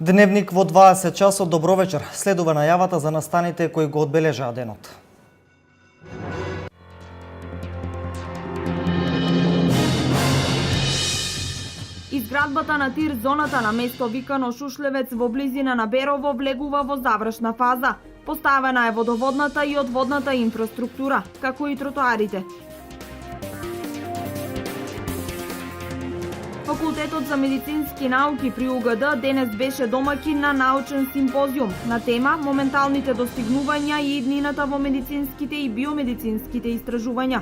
Дневник во 20 часот, добро вечер. Следува најавата за настаните кои го одбележаа денот. Изградбата на тир зоната на место викано Шушлевец во близина на Берово влегува во завршна фаза. Поставена е водоводната и одводната инфраструктура, како и тротоарите. Факултетот за медицински науки при УГД денес беше домакин на научен симпозиум на тема моменталните достигнувања и иднината во медицинските и биомедицинските истражувања.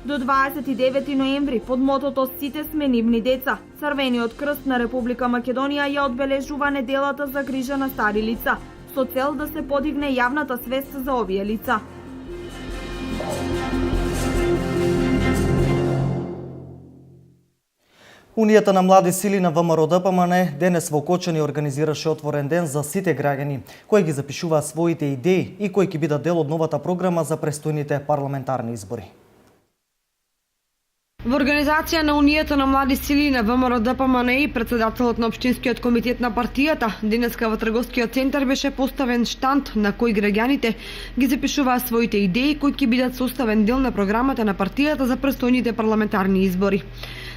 До 29 ноември под мотото "Сите сме нивни деца", Црвениот крст на Република Македонија ја одбележува неделата за грижа на стари лица, со цел да се подигне јавната свест за овие лица. Унијата на млади сили на ВМРО ДПМН денес во Кочани организираше отворен ден за сите граѓани кои ги запишуваат своите идеи и кои ќе бидат дел од новата програма за престојните парламентарни избори. Во организација на Унијата на млади сили на ВМРО ДПМН и председателот на Општинскиот комитет на партијата, денеска во трговскиот центар беше поставен штанд на кој граѓаните ги запишуваа своите идеи кои ќе бидат составен дел на програмата на партијата за престојните парламентарни избори.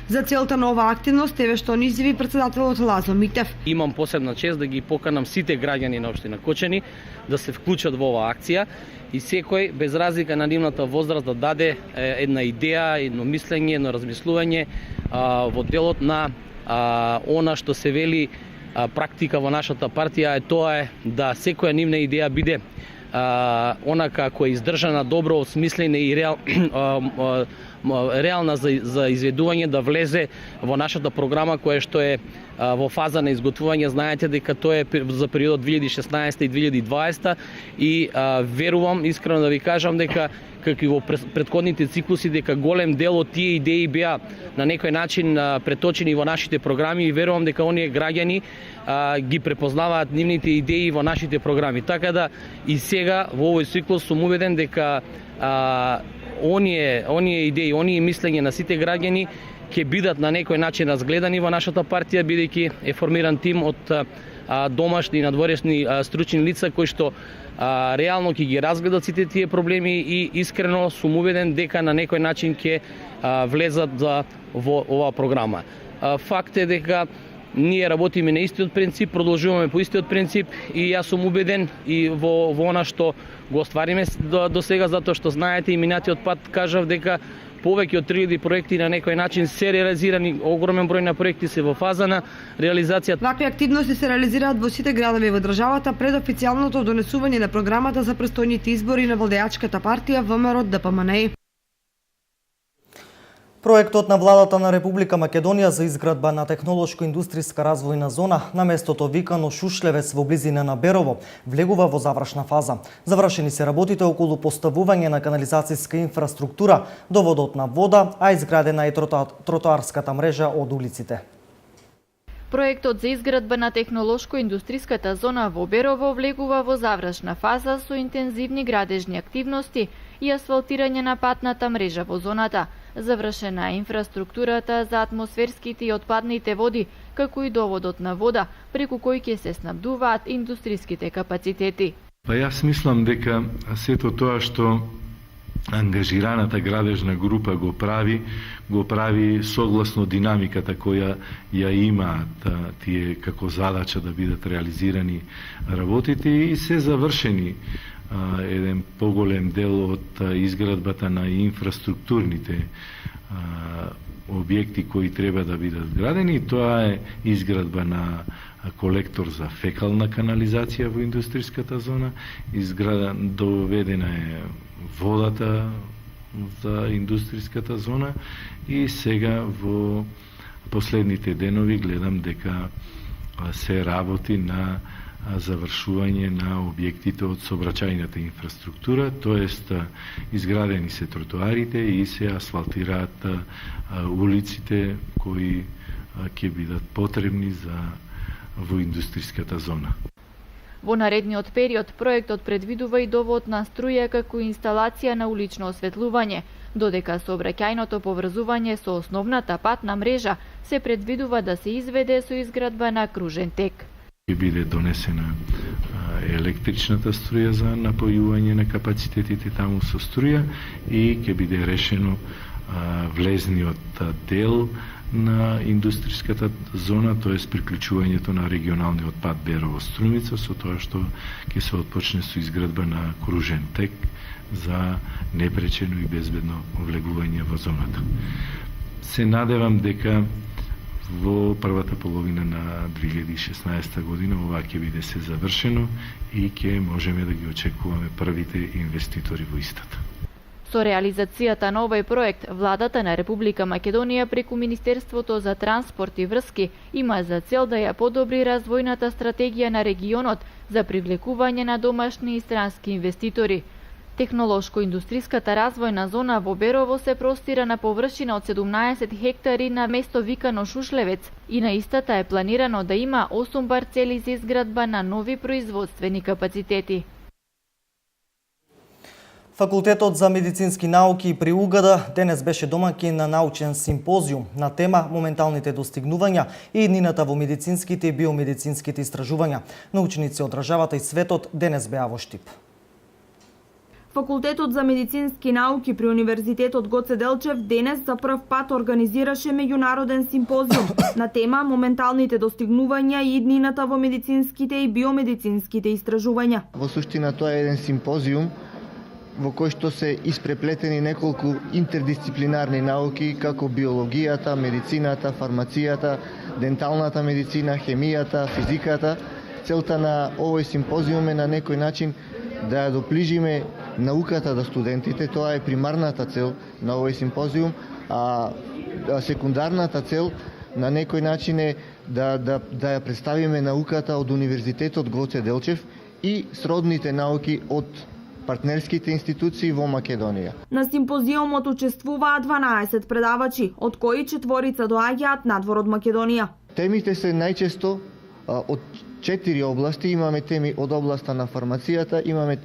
За целта на оваа активност еве што ни изјави председателот Лазо Митев. Имам посебна чест да ги поканам сите граѓани на општина Кочани да се вклучат во оваа акција и секој без разлика на нивната возраст да даде една идеја, едно мислење, едно размислување во делот на она што се вели практика во нашата партија е тоа да секоја нивна идеја биде онака која е издржана, добро осмислена и реална за изведување, да влезе во нашата програма која што е во фаза на изготвување. Знаете дека тоа е за периодот 2016 и 2020 и верувам, искрено да ви кажам дека како и во претходните циклуси дека голем дел од тие идеи беа на некој начин преточени во нашите програми и верувам дека оние граѓани ги препознаваат нивните идеи во нашите програми. Така да и сега во овој циклус сум убеден дека оние идеи, оние мислења на сите граѓани ќе бидат на некој начин разгледани во нашата партија, бидејќи е формиран тим од домашни и надворешни стручни лица кои што реално ќе ги разгледат сите тие проблеми и искрено сум убеден дека на некој начин ќе влезат во оваа програма. Факт е дека ние работиме на истиот принцип, продолжуваме по истиот принцип и јас сум убеден и во она што го оствариме до сега, затоа што знаете и минатиот пат кажав дека повеќе од 3000 проекти на некој начин се реализирани, огромен број на проекти се во фаза на реализација. Вакви активности се реализираат во сите градови во државата пред официјалното донесување на програмата за престојните избори на владеачката партија ВМРО ДПМН. Проектот на владата на Република Македонија за изградба на технолошко-индустријска развојна зона на местото викано Шушлевец во близина на Берово влегува во завршна фаза. Завршени се работите околу поставување на канализацијска инфраструктура до водот на вода, а изградена е тротоарската мрежа од улиците. Проектот за изградба на технолошко-индустријската зона во Берово влегува во завршна фаза со интензивни градежни активности и асфалтирање на патната мрежа во зоната. Завршена е инфраструктурата за атмосферските и отпадните води, како и доводот на вода, преку кој ќе се снабдуваат индустријските капацитети. Јас мислам дека сето тоа што ангажираната градежна група го прави согласно динамиката која ја имаат тие како задача да бидат реализирани работите и се завршени еден поголем дел од изградбата на инфраструктурните објекти кои треба да бидат градени. Тоа е изградба на колектор за фекална канализација во индустријската зона, доведена е водата за индустријската зона и сега во последните денови гледам дека се работи на завршување на објектите од сообраќајната инфраструктура, тоест изградени се тротоарите и се асфалтираат улиците кои ќе бидат потребни во индустријската зона. Во наредниот период проектот предвидува и довод на струја како инсталација на улично осветлување, додека сообраќајното поврзување со основната патна мрежа се предвидува да се изведе со изградба на кружен тек. Ќе биде донесена електричната струја за напојување на капацитетите таму со струја и ќе биде решено влезниот дел на индустриската зона, тоест приклучувањето на регионалниот пат Берово-Струмица, со тоа што ќе се отпочне со изградба на кружен тек за непречено и безбедно влегување во зоната. Се надевам дека во првата половина на 2016 година ова ќе биде се завршено и ќе можеме да ги очекуваме првите инвеститори во истата. Со реализацијата на овој проект, владата на Република Македонија преку Министерството за транспорт и врски има за цел да ја подобри развојната стратегија на регионот за привлекување на домашни и странски инвеститори. Технолошко-индустриската развојна зона во Берово се простира на површина од 17 хектари на место викано Шушлевец и на истата е планирано да има 8 парцели за изградба на нови производствени капацитети. Факултетот за медицински науки при УГД денес беше домаќин на научен симпозиум на тема моменталните достигнувања и иднината во медицинските и биомедицинските истражувања. Научници од државата и светот денес беа во Штип. Факултетот за медицински науки при Универзитетот Гоце Делчев денес за прв пат организираше меѓународен симпозиум на тема моменталните достигнувања и иднината во медицинските и биомедицинските истражувања. Во суштина тоа е еден симпозиум во кој што се испреплетени неколку интердисциплинарни науки како биологијата, медицината, фармацијата, денталната медицина, хемијата, физиката. Целта на овој симпозиум е на некој начин да ја доближиме науката до студентите, тоа е примарната цел на овој симпозиум, а секундарната цел на некој начин е да ја представиме науката од Универзитетот Гоце Делчев и сродните науки од партнерските институции во Македонија. На симпозиумот учествуваа 12 предавачи, од кои 4 доаѓаат надвор од Македонија. Темите се најчесто од 4 области. Имаме теми од областа на фармацијата, имаме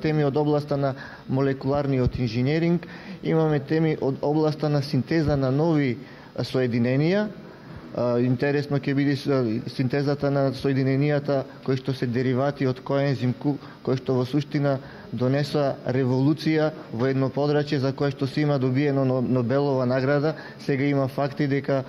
теми од областа на молекуларниот инженеринг, имаме теми од областа на синтеза на нови соединенија. Интересно ќе биде синтезата на соединенијата кои што се деривати од коензим Q, кои што во суштина донесоа револуција во едно подрачје за кое што се има добиено Нобелова награда. Сега има факти дека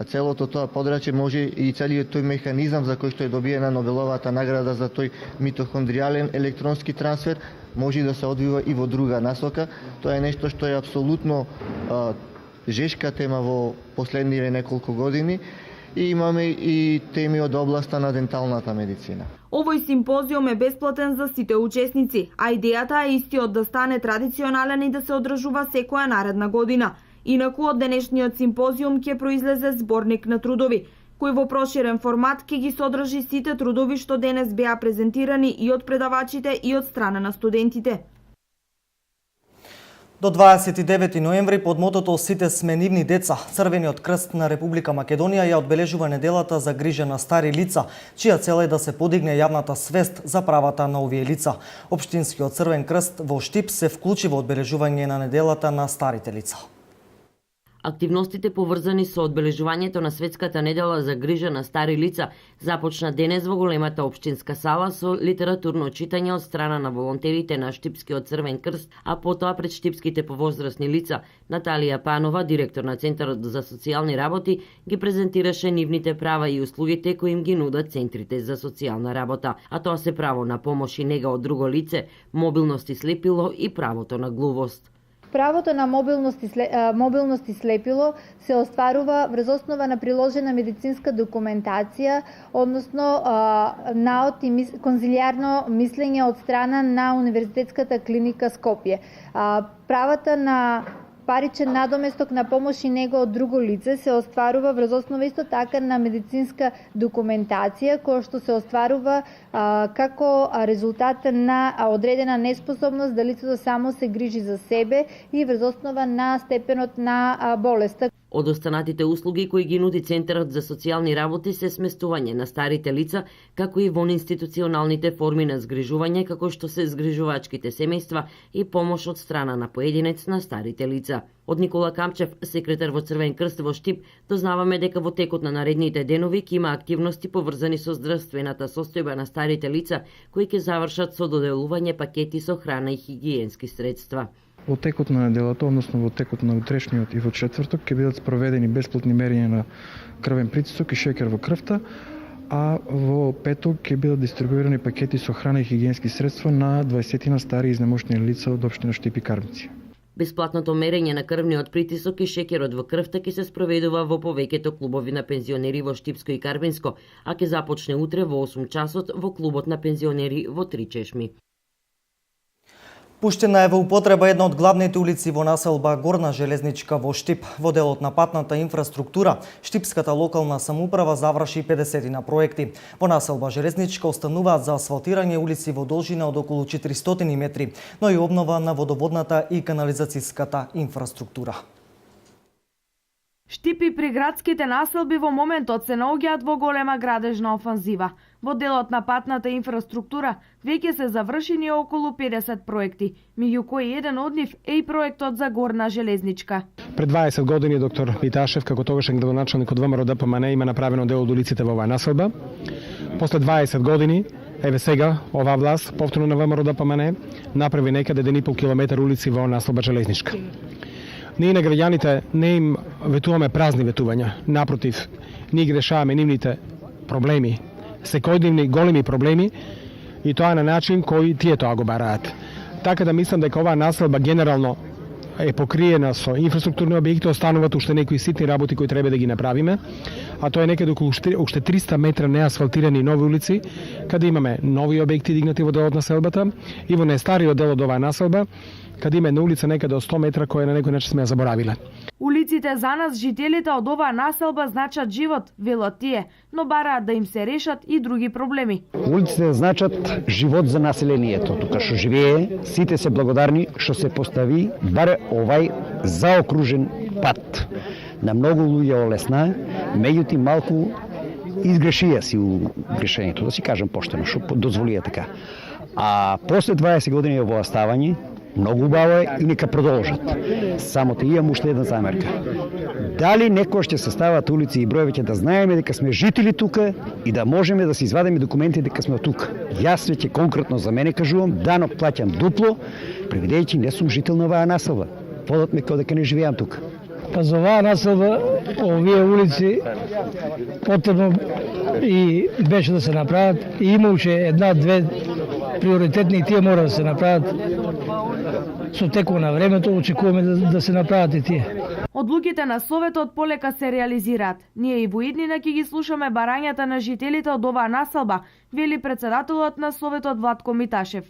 целото тоа подрачје може и целиот тој механизам за кој што е добиена Нобеловата награда за тој митохондријален електронски трансфер може да се одвива и во друга насока. Тоа е нешто што е апсолутно жешка тема во последниве неколку години и имаме и теми од областа на денталната медицина. Овој симпозиум е бесплатен за сите учесници, а идејата е истиот да стане традиционален и да се одржува секоја наредна година. Инаку од денешниот симпозиум ќе произлезе зборник на трудови, кој во проширен формат ќе ги содржи сите трудови што денес беа презентирани и од предавачите и од страна на студентите. До 29 ноември под мотото "Сите сме нивни деца", Црвениот крст на Република Македонија ја одбележува неделата за грижа на стари лица, чија цел е да се подигне јавната свест за правата на овие лица. Општинскиот Црвен крст во Штип се вклучи во одбележување на неделата на старите лица. Активностите поврзани со одбележувањето на Светската недела за грижа на стари лица започна денес во големата општинска сала со литературно читање од страна на волонтерите на Штипскиот Црвен крст, а потоа пред штипските повозрасни лица Наталија Панова, директор на Центарот за социјални работи, ги презентираше нивните права и услугите кои им ги нудат центрите за социјална работа, а тоа се право на помош и нега од друго лице, мобилност и слепило и правото на глувост. Правото на мобилност и слепило се остварува врз основа на приложена медицинска документација, односно наот и конзилијарно мислење од страна на Универзитетската клиника Скопје. Правата на паричен надоместок на помош и него од друго лице се остварува врз основа исто така на медицинска документација која што се остварува како резултат на одредена неспособност да лицето само се грижи за себе и врз основа на степенот на болеста. Од останатите услуги кои ги нуди Центарот за социјални работи се сместување на старите лица, како и вон институционалните форми на згрижување, како што се згрижувачките семејства и помош од страна на поединец на старите лица. Од Никола Камчев, секретар во Црвен крст во Штип, дознаваме дека во текот на наредните денови ќе има активности поврзани со здравствената состојба на старите лица, кои ќе завршат со доделување пакети со храна и хигиенски средства. Во текот на неделата, односно во текот на утрешниот и во четврток, ќе бидат спроведени бесплатни мерења на крвен притисок и шекер во крвта, а во петок ќе бидат дистрибуирани пакети со храна и хигиенски средства на 20 стари и изнемощени лица од општина Штип и Кармици. Бесплатното мерење на крвниот притисок и шекерот во крвта ќе се спроведува во повеќето клубови на пензионери во Штипско и Карбинско, а ќе започне утре во 8 часот во клубот на пензионери во Три чешми. Пуштена е во употреба една од главните улици во населба Горна Железничка во Штип. Во делот на патната инфраструктура, Штипската локална самоуправа заврши 50 на проекти. Во населба Железничка остануваат за асфалтирање улици во должина од околу 400 метри, но и обнова на водоводната и канализацијската инфраструктура. Штип и приградските населби во моментот се наоѓаат во голема градежна офанзива. Во делот на патната инфраструктура веќе се завршени околу 50 проекти, меѓу кои еден од нив е и проектот за Горна Железничка. Пред 20 години доктор Виташев, како тогашен градоначалник од ВМРО ДПМН, има направено дел од улиците во оваа населба. После 20 години, еве сега, оваа власт, повторно на ВМРО ДПМН, направи некаде 1,5 километар улици во населба Железничка. Ние на граѓаните не им ветуваме празни ветувања, напротив, ние ги решаваме нивните проблеми, секојдневни големи проблеми, и тоа на начин кој тие тоа го бараат. Така да мислам дека оваа населба генерално е покриена со инфраструктурни објекти, остануваат уште некои ситни работи кои треба да ги направиме, а тоа е некаде околу уште 300 метра неасфалтирани нови улици, каде имаме нови објекти дигнати во делот на селбата и во најстариот дел од оваа населба, каде има една улица некаде од 100 метра која на некој начин сме ја заборавиле. Улиците за нас, жителите од оваа населба, значат живот, велат тие, но бараат да им се решат и други проблеми. Улиците значат живот за населението. Тука што живее, сите се благодарни што се постави баре овај заокружен пат. На многу луѓе олесна, меѓутоа малку изгрешија си у грешењето, да си кажам поштено, што дозволија така. А после 20 години во оставање, многу убаво е и нека продолжат. Само те имам уште една замерка. Дали некој ќе се стават улици и бројовите да знаеме дека сме жители тука и да можеме да се извадиме документи дека сме тука. Јас веќе конкретно за мене кажувам, данок плаќам дупло, преведејќи не сум жител на оваа населба. Водат ме како дека не живеам тука. Па за оваа населба, овие улици потребно и беше да се направат и има уште една-две приоритетни и тие мора да се направат. Со текот на времето очекуваме да се направат и тие. Одлуките на Советот полека се реализираат. Ние и во иднина ќе ги слушаме барањата на жителите од оваа населба, вели председателот на Советот Владко Миташев.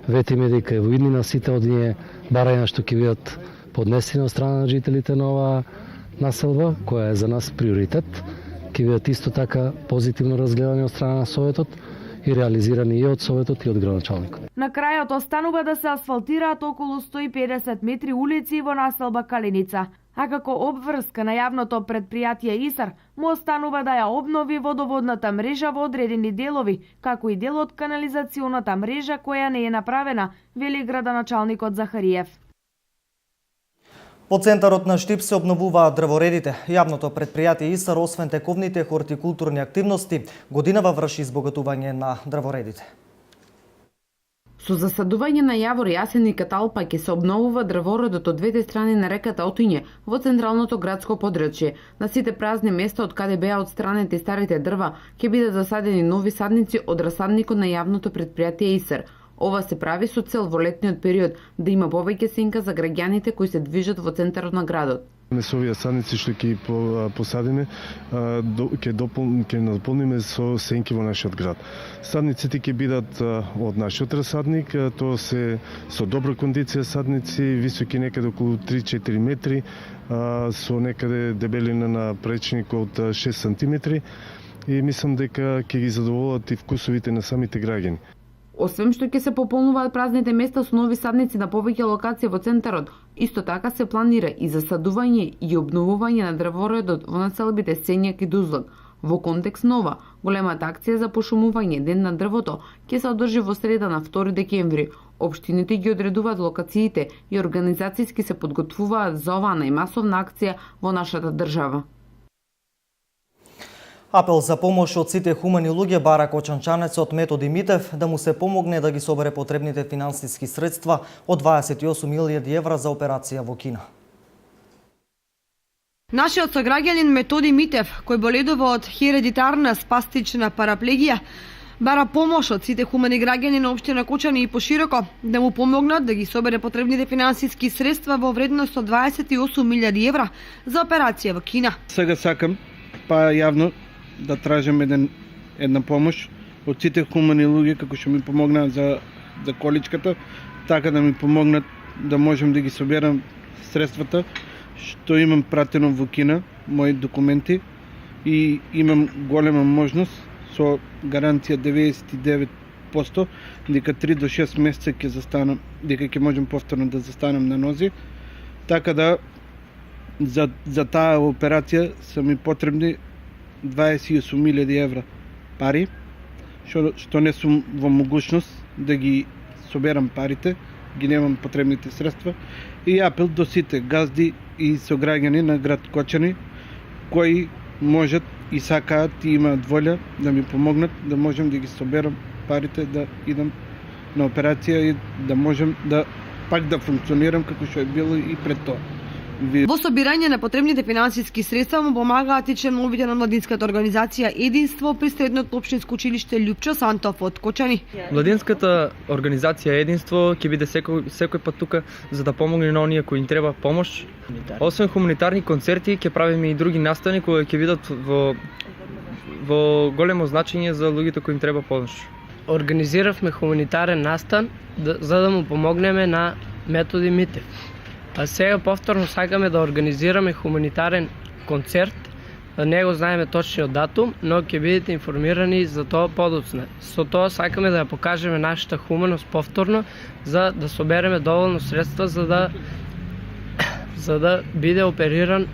Ветиме дека и во иднина сите од ние барања што ќе бидат поднесени од страна на жителите на оваа населба, која е за нас приоритет, ќе бидат исто така позитивно разгледани од страна на Советот и реализирани и од Советот и од градоначалникот. На крајот останува да се асфалтираат околу 150 метри улици во населба Калиница, а како обврска на јавното предпријатие ИСАР му останува да ја обнови водоводната мрежа во одредени делови, како и дел од канализационата мрежа која не е направена, вели градоначалникот Захариев. Во центарот на Штип се обновуваат дрворедите. Јавното предпријатие ИСАР, освен тековните хортикултурни активности, годинава врши избогатување на дрворедите. Со засадување на јавор, јасен и каталпа ќе се обновува дрворедот од двете страни на реката Отиње во централното градско подрачје. На сите празни места од каде беа одстранети старите дрва ќе бидат засадени нови садници од расадникот на јавното предпријатие ИСАР. Ова се прави со цел во летниот период да има повеќе сенка за граѓаните кои се движат во центарот на градот. Со овие садници што ќе посадиме, ќе наполниме со сенки во нашиот град. Садниците ќе бидат од нашиот расадник, тоа се со добра кондиција садници, високи некаде околу 3-4 метри, со некаде дебелина на пречник од 6 сантиметри, и мислам дека ќе ги задоволат и вкусовите на самите граѓани. Освен што ќе се пополнуваат празните места со нови садници на повеќе локации во центарот, исто така се планира и засадување и обновување на дрворедот во населбите Сенјак и Дузлак. Во контекст нова, големата акција за пошумување Ден на дрвото ќе се одржи во среда на 2 декември. Општините ги одредуваат локациите и организацијски се подготвуваат за оваа најмасовна акција во нашата држава. Апел за помош од сите хумани луѓе бара кочанчанецот Методи Митев да му се помогне да ги собере потребните финансиски средства од 28.000 евра за операција во Кина. Нашиот сограѓанин Методи Митев, кој боледува од хередитарна спастична параплегија, бара помош од сите хумани граѓани на општина Кочани и пошироко да му помогнат да ги собере потребните финансиски средства во вредност од 28.000 евра за операција во Кина. Сега сакам па јавно да тражам една помош од сите хумани луѓе како што ми помогнаат за количката, така да ми помогнат да можам да ги соберам средствата што имам пратено во Кина, мои документи, и имам голема можност со гаранција 99% дека 3 до 6 месеца ќе застанам, дека ќе можам повторно да застанам на нози. Така да за таа операција се ми потребни 28.000 евра пари, што не сум во могушност да ги соберам парите, ги немам потребните средства, и апел до сите газди и сограѓани на град Кочани кои можат и сакаат и имаат волја да ми помогнат да можем да ги соберам парите, да идам на операција и да можем да пак да функционирам како што е било и пред тоа. Во собирање на потребните финансиски средства му помагаат и членовите на младинската организација Единство при Средното општинско училиште Љупчо Сантов од Кочани. Младинската организација Единство ќе биде секој пат тука за да помогне на оние кои им треба помош. Освен хуманитарни концерти, ќе правиме и други настани кои ќе бидат во големо значење за луѓето кои им треба помош. Организиравме хуманитарен настан за да му помогнеме на Методи Митев. А сега повторно сакаме да организираме хуманитарен концерт. Не го знаеме точниот датум, но ќе бидете информирани за тоа подоцна. Со тоа сакаме да ја покажеме нашата хуманост повторно за да собереме доволно средства за да биде опериран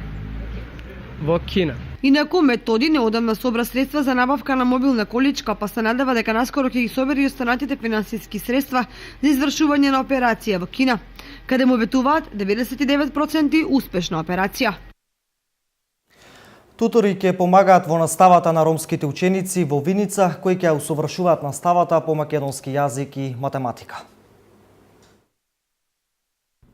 во Кина. Инаку Методи неодамна собра средства за набавка на мобилна количка, па се надева дека наскоро ќе ги собери и останатите финансиски средства за извршување на операција во Кина, каде му ветуваат 99% успешна операција. Тутори ќе помагаат во наставата на ромските ученици во Виница, кои ќе усовршуваат наставата по македонски јазик и математика.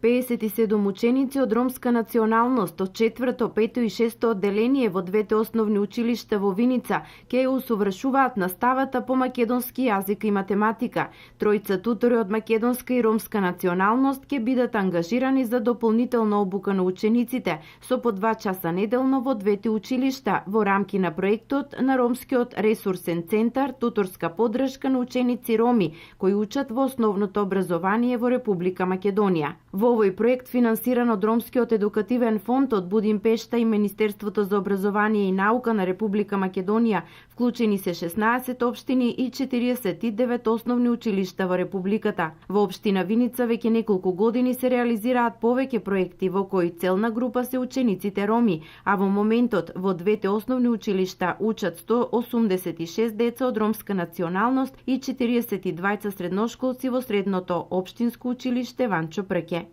57 ученици од ромска националност од 4-то, 5-то и 6-то одделение во двете основни училишта во Виница ќе ја усовршуваат наставата по македонски јазик и математика. Тројца тутори од македонска и ромска националност ќе бидат ангажирани за дополнителна обука на учениците со по 2 часа неделно во двете училишта во рамки на проектот на Ромскиот ресурсен центар туторска поддршка на ученици роми кои учат во основното образование во Република Македонија. Во овој проект, финансиран од Ромскиот едукативен фонд од Будимпешта и Министерството за образование и наука на Република Македонија, вклучени се 16 општини и 49 основни училишта во Републиката. Во општина Виница веќе неколку години се реализираат повеќе проекти во кои целна група се учениците роми, а во моментот во двете основни училишта учат 186 деца од ромска националност и 42 средношколци во средното општинско училиште Ванчо Прке.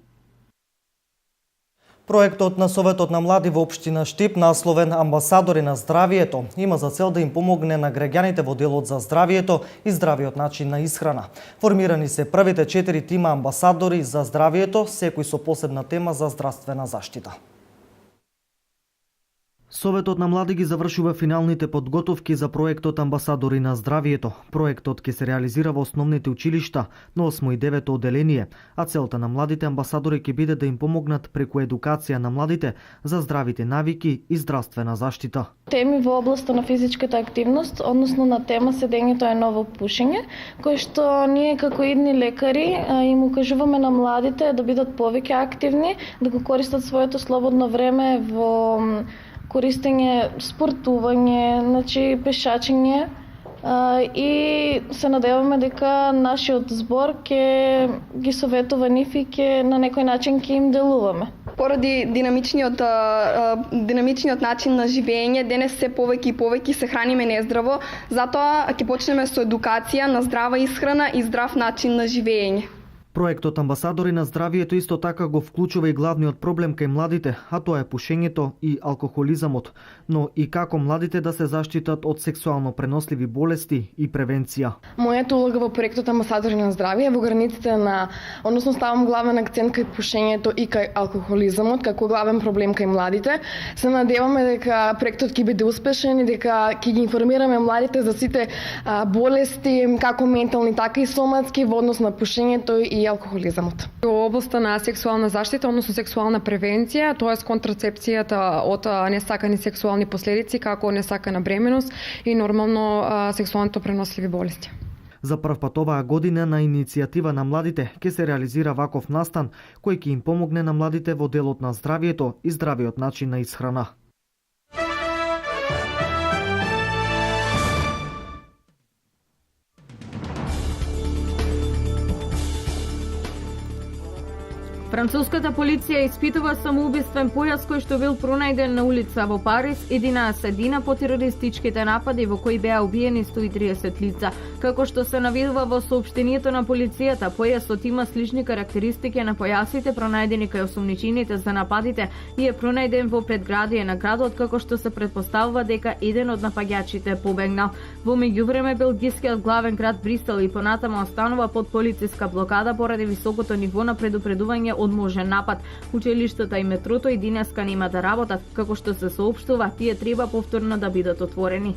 Проектот на Советот на млади во општина Штип, насловен Амбасадори на здравието, има за цел да им помогне на граѓаните во делот за здравието и здравиот начин на исхрана. Формирани се првите 4 тима амбасадори за здравието, секој со посебна тема за здравствена заштита. Советот на млади ги завршува финалните подготовки за проектот Амбасадори на здравието. Проектот ќе се реализира во основните училишта на 8 и 9 одделение, а целта на младите амбасадори ќе биде да им помогнат преку едукација на младите за здравите навики и здравствена заштита. Теми во областа на физичката активност, односно на тема седењето е ново пушење, кој што ние како идни лекари им укажуваме на младите да бидат повеќе активни, да го користат своето слободно време во користење спортување, пешачење, и се надеваме дека нашиот збор ќе ги советува нив и ќе на некој начин ќе им делуваме. Поради динамичниот начин на живење, денес се повеќе и повеќе се храниме нездраво, затоа ќе почнеме со едукација на здрава исхрана и здрав начин на живење. Проектот Амбасадори на здравието исто така го вклучува и главниот проблем кај младите, а тоа е пушењето и алкохолизамот, но и како младите да се заштитат од сексуално преносливи болести и превенција. Мојата улога во проектот Амбасадори на здравие во границите на, односно ставам главен акцент кај пушењето и кај алкохолизамот како главен проблем кај младите. Се надеваме дека проектот ќе биде успешен и дека ќе ги информираме младите за сите болести, како ментални, така и соматски во однос на пушењето и алкохолизамот. Во областа на сексуална заштита, односно сексуална превенција, тоа е контрацепцијата од несакани сексуални последици, како несакана бременост и нормално сексуалното преносливи болести. За прв пат оваа година на иницијатива на младите ќе се реализира ваков настан кој ќе им помогне на младите во делот на здравието и здравиот начин на исхрана. Француската полиција испитува самоубиствен појас кој што бил пронајден на улица во Париз 11 дена по терористичките напади во кои беа убиени 130 лица. Како што се наведува во соопштението на полицијата, појасот има слични карактеристики на појасите пронајдени кај осумничените за нападите и е пронајден во предградие на градот, како што се претпоставува дека еден од напаѓачите побегнал. Во меѓувреме белгискиот главен град Брисел и понатаму останува под полициска блокада поради високото ниво на предупредување од можен напад. Училиштата и метрото и денеска нема да работат, како што се соопштува, тие треба повторно да бидат отворени.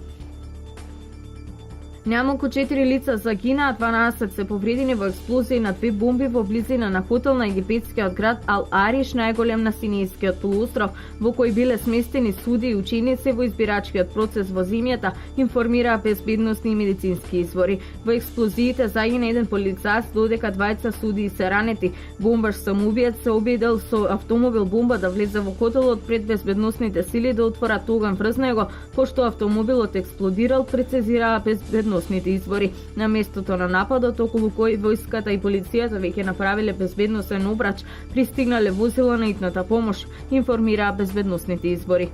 Најмалку 4 лица загинаа, 12 се повредени во експлозии на 2 бомби во близина на хотел на египетскиот град Ал Ариш, најголем на Синајскиот полуостров, во кој биле сместени суди и ученици во избирачкиот процес во земјата, информираа безбедносни и медицински извори. Во експлозиите загина еден полицаец, додека двајца суди се ранети. Бомбаш самоубиец се обидел со автомобил бомба да влезе во хотелот пред безбедносните сили да отворат оган врз него, пошто автомобилот експлодирал, прецизираа безбедносните извори. На местото на нападот, околу кој војската и полицијата веќе направиле безбедносен обрач, пристигнале возила на итната помош, информираа безбедносните извори.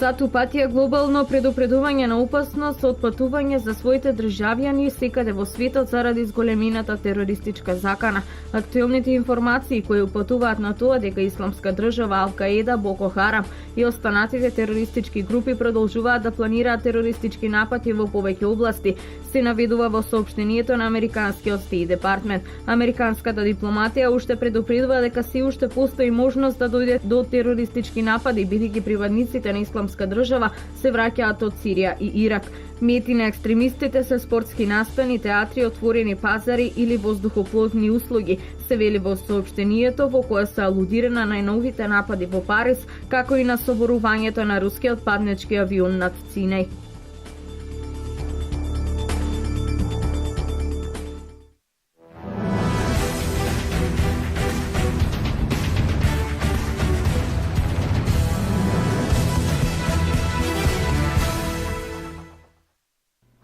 Сату патија глобално предупредување на опасност од патување за своите државјани секаде во светот заради зголемината терористичка закана. Актуелните информации кои упатуваат на тоа дека Исламска држава, Ал-Каеда, Боко Харам и останатите терористички групи продолжуваат да планираат терористички напади во повеќе области, се наведува во соопштението на Американскиот Стејт Департмент. Американската дипломатија уште предупредува дека се уште постои можност да дојде до терористички напади, бидејќи приватниците на Исламска држава се враќаат од Сирија и Ирак. Мети на екстремистите се спортски настани, театри, отворени пазари или воздухопловни услуги, се вели во соопштението во кое се алудира на најновите напади во Париз, како и на соборувањето на рускиот паднички авион над Синај.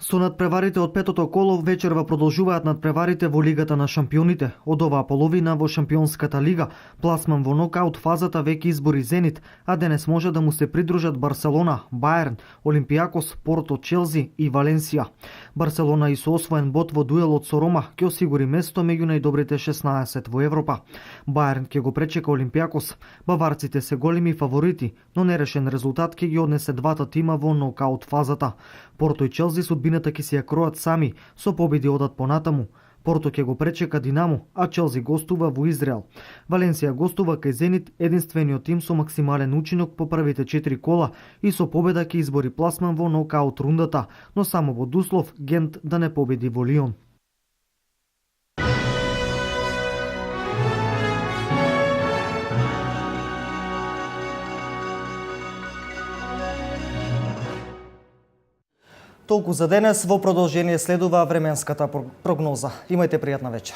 Со надпреварите од петото коло вечерва продолжуваат надпреварите во Лигата на шампионите. Од оваа половина во Шампионската лига, пласман во нокаут фазата веќе избори Зенит, а денес може да му се придружат Барселона, Баерн, Олимпијакос, Порто, Челси и Валенсија. Барселона и со освоен бод во дуелот со Рома ќе осигури место меѓу најдобрите 16 во Европа. Баерн ќе го пречека Олимпијакос. Баварците се големи фаворити, но нерешен резултат ќе ги однесе двата тима во нокаут фазата. Порто и Челси судбината ќе се ја кроат сами, со победи одат понатаму. Порто ќе го пречека Динамо, а Челси гостува во Израел. Валенсија гостува кај Зенит, единствениот тим со максимален учинок по првите 4 кола и со победа ќе избори пласман во нокаут рундата, но само во услов Гент да не победи во Лион. Толку за денес, во продолжение следува временската прогноза. Имајте пријатна вечер.